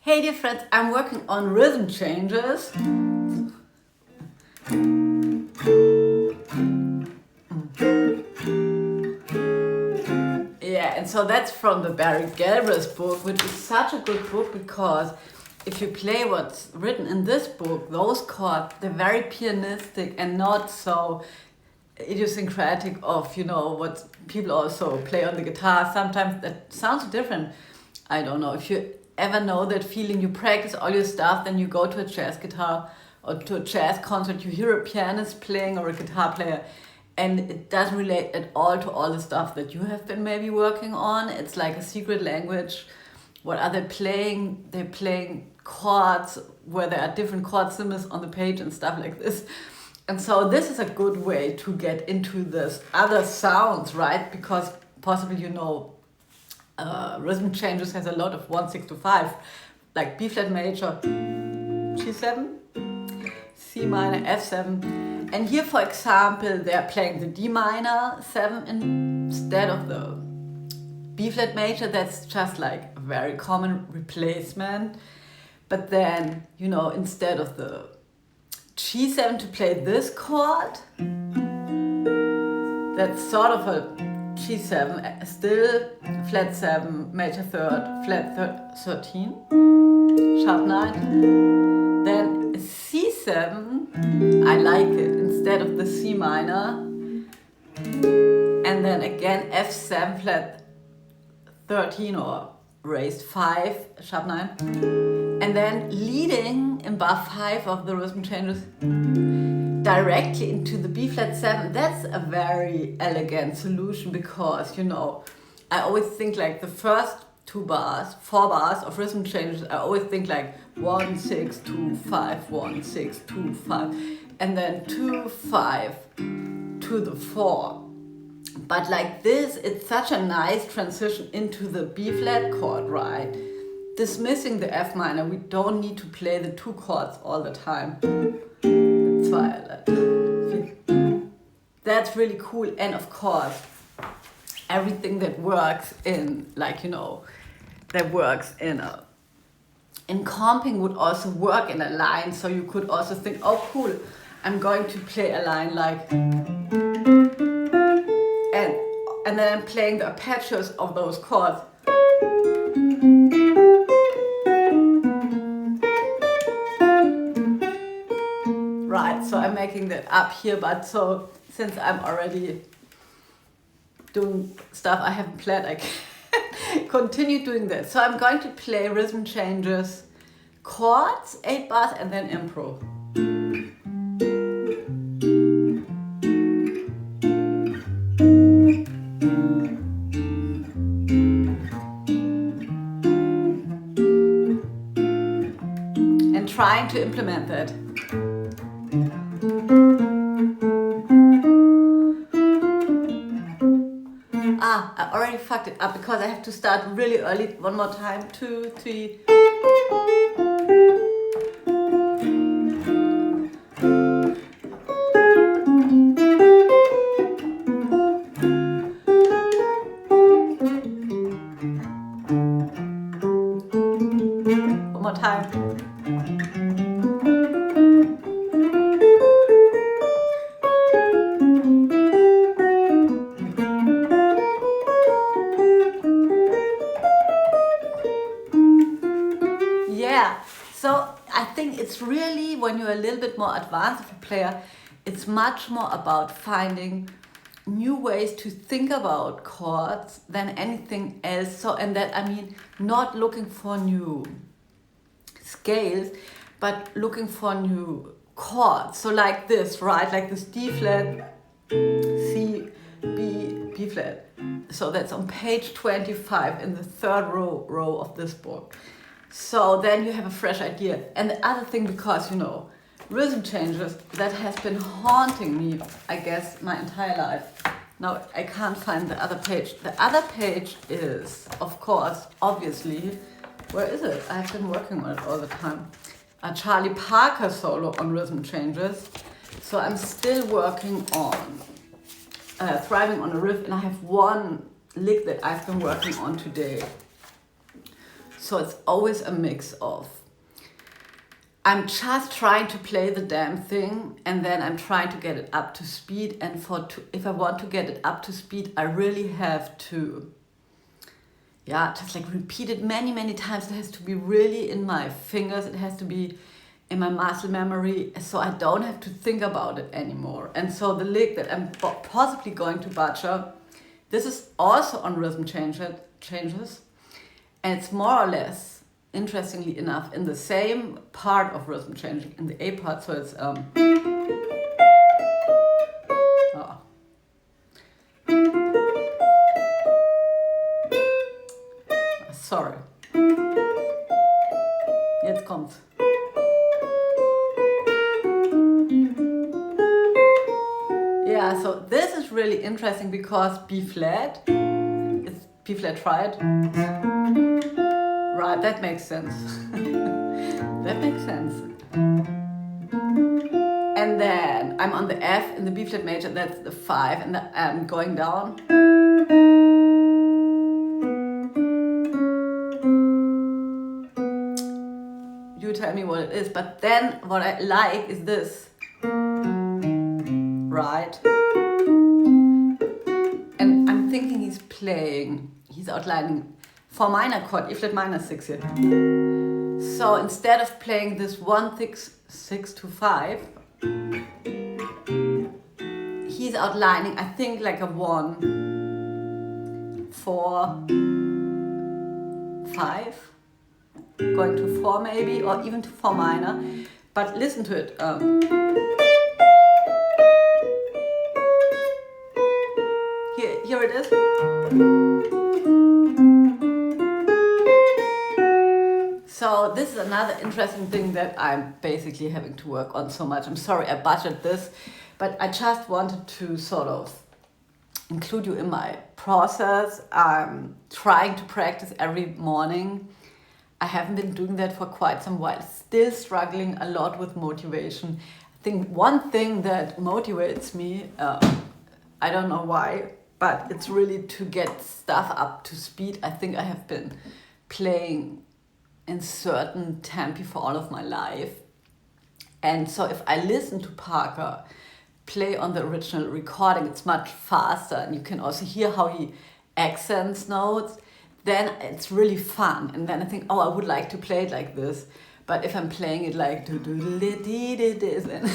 Hey dear friends, I'm working on rhythm changes. Yeah, and so that's from the Galbraith book, which is such a good book because if you play what's written in this book, those chords, they're very pianistic and not so idiosyncratic of, what people also play on the guitar. Sometimes that sounds different. I don't know, if you ever know that feeling, you practice all your stuff, then you go to a jazz guitar or to a jazz concert, you hear a pianist playing or a guitar player, and it doesn't relate at all to all the stuff that you have been maybe working on. It's like a secret language. What are they playing? They're playing chords where there are different chord symbols on the page and stuff like this. And so this is a good way to get into this other sounds, right? Because possibly rhythm changes has a lot of 1, 6 to 5, like B flat major, G7, C minor, F7. And here, for example, they're playing the D minor 7 instead of the B flat major. That's just like a very common replacement. But then, instead of the G7 to play this chord, that's sort of a G7, still flat 7, major 3rd, flat 13, sharp 9. Then C7, I like it, instead of the C minor. And then again F7, flat 13 or raised 5, sharp 9. And then leading in bar 5 of the rhythm changes directly into the B flat 7. That's a very elegant solution because, I always think like the first 4 bars of rhythm changes, I always think like 1, 6, 2, 5, 1, 6, 2, 5, and then 2, 5 to the 4. But like this, it's such a nice transition into the B flat chord, right? Dismissing the F minor, we don't need to play the 2 chords all the time. That's why I like it. That's really cool. And of course, everything that works in, that works in comping would also work in a line. So you could also think, oh cool, I'm going to play a line like, and then I'm playing the arpeggios of those chords. Right, so I'm making that up here, but so since I'm already doing stuff I haven't planned, I can continue doing that. So I'm going to play rhythm changes, chords, 8 bars, and then improv. And trying to implement that. I already fucked it up because I have to start really early. One more time. 2, 3. One more time. Yeah, so I think it's really, when you're a little bit more advanced of a player, it's much more about finding new ways to think about chords than anything else. So, and that, not looking for new scales, but looking for new chords. So like this, right? Like this D flat, C, B flat. So that's on page 25 in the 3rd row of this book. So then you have a fresh idea. And the other thing, because, rhythm changes, that has been haunting me, I guess, my entire life. Now, I can't find the other page. The other page is, of course, obviously, where is it? I've been working on it all the time. A Charlie Parker solo on rhythm changes. So I'm still working on, thriving on a riff, and I have one lick that I've been working on today. So it's always a mix of, I'm just trying to play the damn thing, and then I'm trying to get it up to speed. And if I want to get it up to speed, I really have to, just like repeat it many, many times. It has to be really in my fingers. It has to be in my muscle memory, so I don't have to think about it anymore. And so the lick that I'm possibly going to butcher, this is also on rhythm changes, and it's more or less, interestingly enough, in the same part of rhythm changing, in the A part. So it's sorry. Jetzt kommt's. Yeah, so this is really interesting because B flat, it's B flat triad. Right, that makes sense. That makes sense. And then I'm on the F in the B flat major, that's the 5, and I'm going down. You tell me what it is, but then what I like is this. Right? And I'm thinking he's outlining 4 minor chord, E flat minor 6 here. So instead of playing this 1 6 to 5, he's outlining, I think, like a 1 4 5, going to 4 maybe, or even to 4 minor. But listen to it. Here it is. So this is another interesting thing that I'm basically having to work on so much. I'm sorry I butchered this, but I just wanted to sort of include you in my process. I'm trying to practice every morning. I haven't been doing that for quite some while, still struggling a lot with motivation. I think one thing that motivates me, I don't know why, but it's really to get stuff up to speed. I think I have been playing in certain tempi for all of my life. And so if I listen to Parker play on the original recording, it's much faster, and you can also hear how he accents notes. Then it's really fun. And then I think, oh, I would like to play it like this. But if I'm playing it like then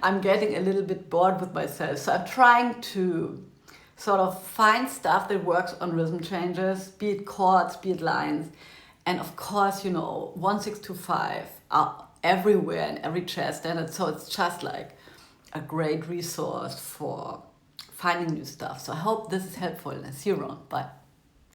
I'm getting a little bit bored with myself. So I'm trying to sort of find stuff that works on rhythm changes, be it chords, be it lines. And of course, 1 6 to 5 are everywhere in every jazz standard. So it's just like a great resource for finding new stuff. So I hope this is helpful, and see you around. Bye.